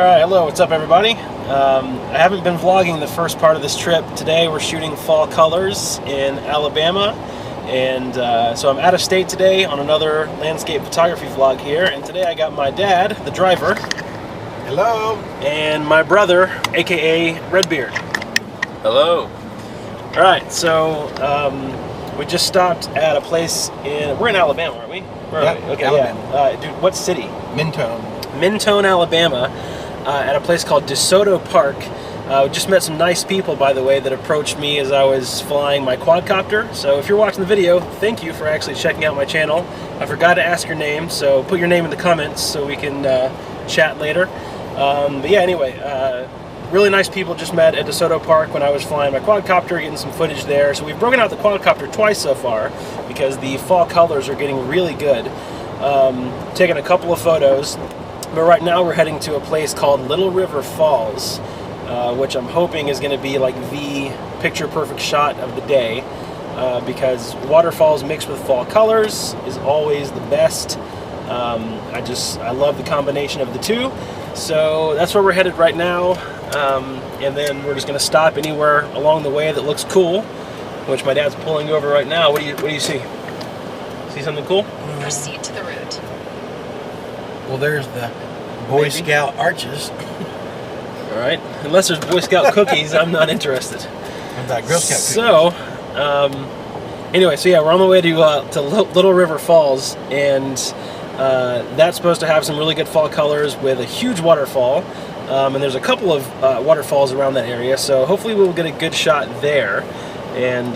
Alright, hello, what's up everybody? I haven't been vlogging the first part of this trip. Today we're shooting fall colors in Alabama, and so I'm out of state today on another landscape photography vlog here, and today I got my dad, the driver. Hello. And my brother, aka Redbeard. Hello. Alright, so we just stopped at a place we're in Alabama, aren't we? Where are we? Okay, Alabama. yeah. Dude, what city? Mentone, Alabama. At a place called DeSoto Park. Just met some nice people, by the way, that approached me as I was flying my quadcopter. So if you're watching the video, thank you for actually checking out my channel. I forgot to ask your name, so put your name in the comments so we can chat later. But yeah, anyway, really nice people just met at DeSoto Park when I was flying my quadcopter, getting some footage there. So we've broken out the quadcopter twice so far because the fall colors are getting really good. Taking a couple of photos. But right now we're heading to a place called Little River Falls, which I'm hoping is going to be like the picture-perfect shot of the day, because waterfalls mixed with fall colors is always the best. I love the combination of the two. So that's where we're headed right now, and then we're just going to stop anywhere along the way that looks cool, which my dad's pulling over right now. What do you see? See something cool? Proceed to the route. Well, there's the Boy Scout arches. All right. Unless there's Boy Scout cookies, I'm not interested. What about Girl Scout cookies? So, anyway, so yeah, we're on the way to Little River Falls, and that's supposed to have some really good fall colors with a huge waterfall. And there's a couple of waterfalls around that area, so hopefully we'll get a good shot there. And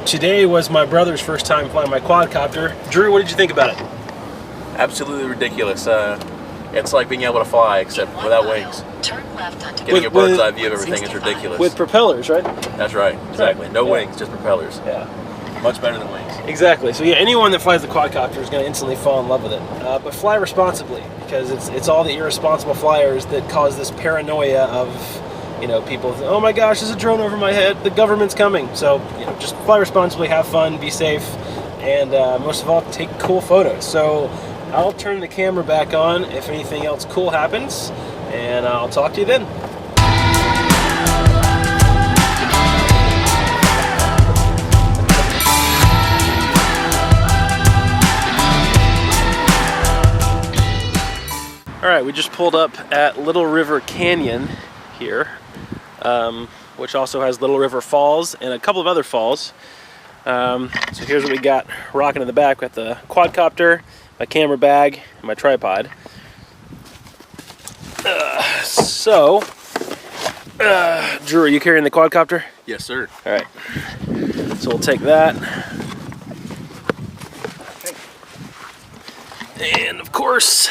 today was my brother's first time flying my quadcopter. Drew, what did you think about it? Absolutely ridiculous. It's like being able to fly, except without wings. Turn left onto Getting a bird's eye view of everything is ridiculous. With propellers, right? That's right, exactly. No wings, just propellers. Yeah. Much better than wings. Exactly. So yeah, anyone that flies the quadcopter is going to instantly fall in love with it. But fly responsibly, because it's all the irresponsible flyers that cause this paranoia of, you know, people, oh my gosh, there's a drone over my head, the government's coming. So, you know, just fly responsibly, have fun, be safe, and most of all, take cool photos. So I'll turn the camera back on if anything else cool happens, and I'll talk to you then. Alright, we just pulled up at Little River Canyon here, which also has Little River Falls and a couple of other falls. So here's what we got rocking in the back. We got the quadcopter, my camera bag, and my tripod. Drew, are you carrying the quadcopter? Yes, sir. All right. So we'll take that. And of course,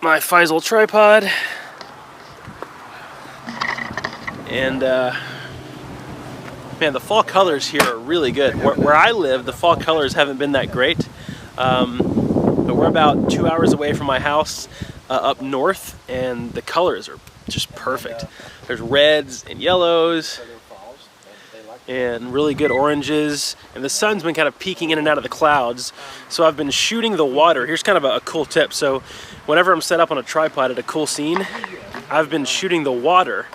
my Faisal tripod. And man, the fall colors here are really good. Where I live, the fall colors haven't been that great. But we're about 2 hours away from my house up north, and the colors are just perfect. There's reds and yellows and really good oranges, and the sun's been kind of peeking in and out of the clouds, so I've been shooting the water. Here's kind of a cool tip. So whenever I'm set up on a tripod at a cool scene, I've been shooting the water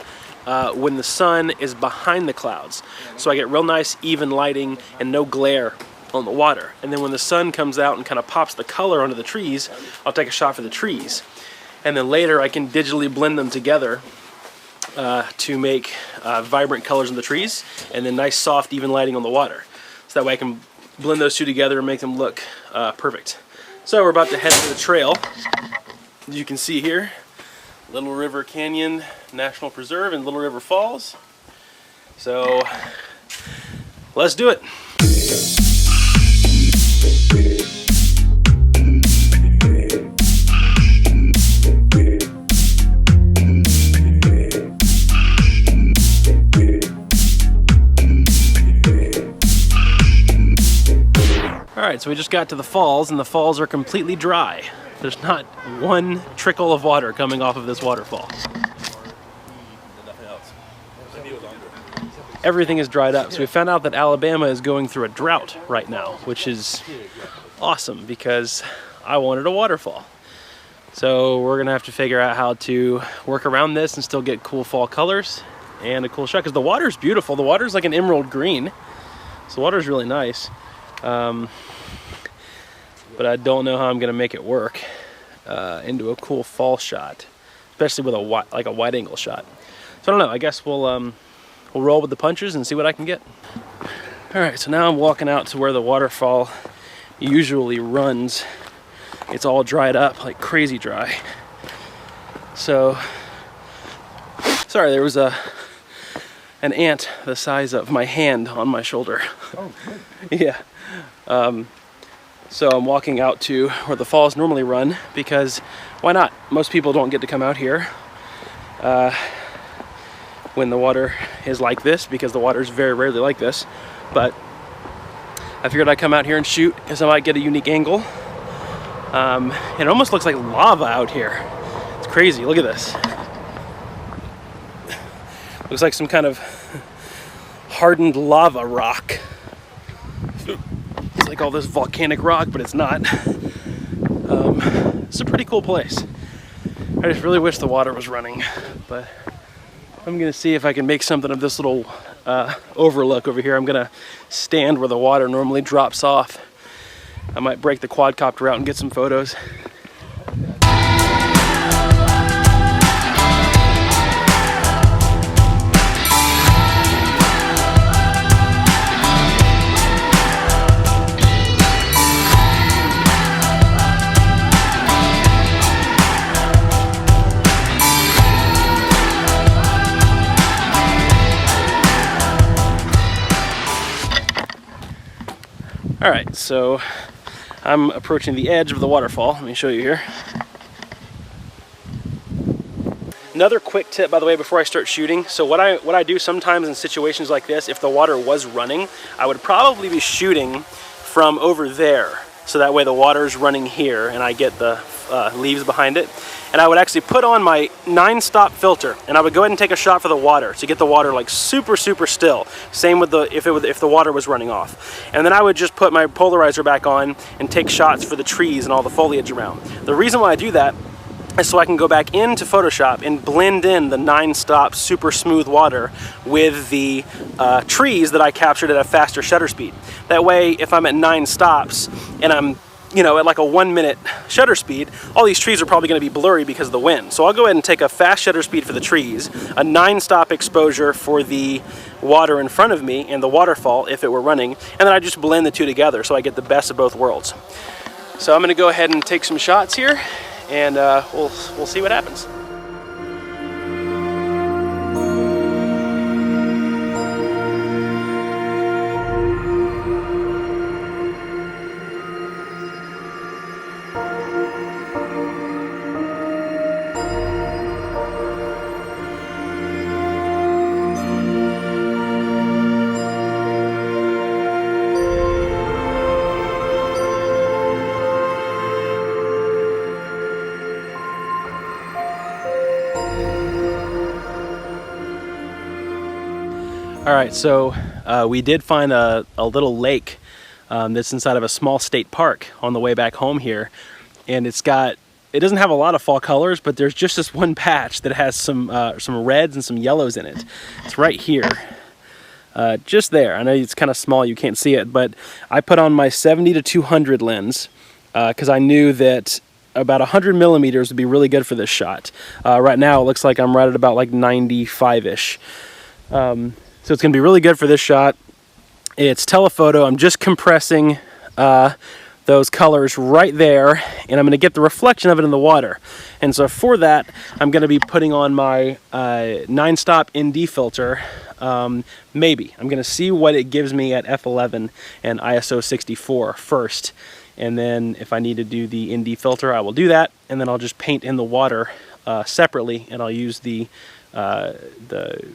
when the sun is behind the clouds, so I get real nice even lighting and no glare on the water. And then when the sun comes out and kind of pops the color onto the trees, I'll take a shot for the trees, and then later I can digitally blend them together to make vibrant colors in the trees, and then nice soft even lighting on the water, so that way I can blend those two together and make them look perfect. So we're about to head to the trail. As you can see here, Little River Canyon National Preserve and Little River Falls. So let's do it. Alright, so we just got to the falls, and the falls are completely dry. There's not one trickle of water coming off of this waterfall. Everything is dried up. So we found out that Alabama is going through a drought right now, which is awesome because I wanted a waterfall. So we're gonna have to figure out how to work around this and still get cool fall colors and a cool shot, because the water's beautiful. The water's like an emerald green, so the water's really nice. But I don't know how I'm gonna make it work into a cool fall shot, especially with a wide angle shot. So I don't know. I guess we'll roll with the punches and see what I can get. All right, so now I'm walking out to where the waterfall usually runs. It's all dried up, like crazy dry. So, sorry, there was an ant the size of my hand on my shoulder. Oh, good. Yeah. So I'm walking out to where the falls normally run, because why not? Most people don't get to come out here when the water is like this, because the water is very rarely like this. But I figured I'd come out here and shoot, because I might get a unique angle. It almost looks like lava out here. It's crazy, look at this. Looks like some kind of hardened lava rock. It's like all this volcanic rock, but it's not. It's a pretty cool place. I just really wish the water was running, but I'm gonna see if I can make something of this little overlook over here. I'm gonna stand where the water normally drops off. I might break the quadcopter out and get some photos. All right, so I'm approaching the edge of the waterfall. Let me show you here. Another quick tip, by the way, before I start shooting. So what I do sometimes in situations like this, if the water was running, I would probably be shooting from over there. So that way the water is running here and I get the leaves behind it. And I would actually put on my 9-stop filter, and I would go ahead and take a shot for the water to get the water like super still. Same with if the water was running off. And then I would just put my polarizer back on and take shots for the trees and all the foliage around. The reason why I do that is so I can go back into Photoshop and blend in the 9-stop super smooth water with the trees that I captured at a faster shutter speed. That way, if I'm at 9 stops and I'm at like a 1-minute shutter speed, all these trees are probably going to be blurry because of the wind. So I'll go ahead and take a fast shutter speed for the trees, a 9-stop exposure for the water in front of me and the waterfall if it were running, and then I just blend the two together so I get the best of both worlds. So I'm going to go ahead and take some shots here, and we'll see what happens. All right, so we did find a little lake that's inside of a small state park on the way back home here, and it doesn't have a lot of fall colors, but there's just this one patch that has some reds and some yellows in it. It's right here, just there. I know it's kind of small, you can't see it, but I put on my 70-200 lens because I knew that about 100 millimeters would be really good for this shot. Right now it looks like I'm right at about like 95-ish. So it's going to be really good for this shot. It's telephoto. I'm just compressing those colors right there, and I'm going to get the reflection of it in the water. And so for that, I'm going to be putting on my 9-stop ND filter. Maybe. I'm going to see what it gives me at f11 and ISO 64 first. And then if I need to do the ND filter, I will do that. And then I'll just paint in the water separately, and I'll use the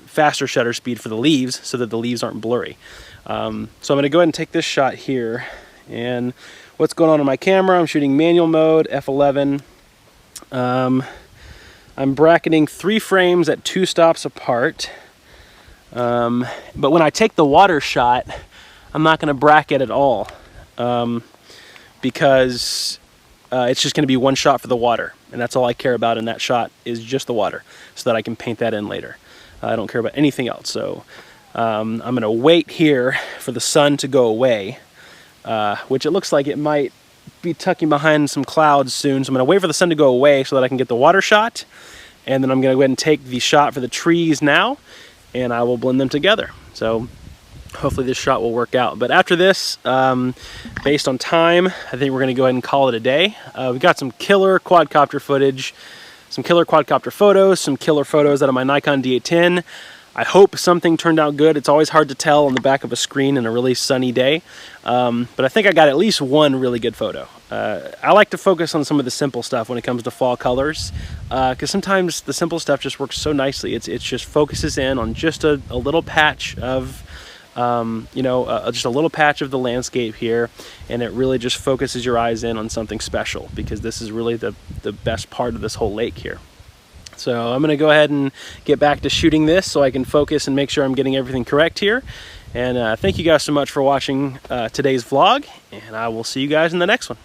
faster shutter speed for the leaves so that the leaves aren't blurry. So I'm going to go ahead and take this shot here. And what's going on my camera? I'm shooting manual mode, f11. I'm bracketing 3 frames at 2 stops apart. But when I take the water shot, I'm not going to bracket at all, because it's just going to be one shot for the water, and that's all I care about in that shot is just the water, so that I can paint that in later. I don't care about anything else. So I'm going to wait here for the sun to go away, which it looks like it might be tucking behind some clouds soon. So I'm going to wait for the sun to go away so that I can get the water shot, and then I'm going to go ahead and take the shot for the trees now, and I will blend them together. So hopefully this shot will work out. But after this, based on time, I think we're going to go ahead and call it a day. We got some killer quadcopter footage, some killer quadcopter photos, some killer photos out of my Nikon D810. I hope something turned out good. It's always hard to tell on the back of a screen in a really sunny day. But I think I got at least one really good photo. I like to focus on some of the simple stuff when it comes to fall colors, because sometimes the simple stuff just works so nicely. It just focuses in on just a little patch of just a little patch of the landscape here, and it really just focuses your eyes in on something special, because this is really the best part of this whole lake here. So I'm going to go ahead and get back to shooting this so I can focus and make sure I'm getting everything correct here. And thank you guys so much for watching today's vlog, and I will see you guys in the next one.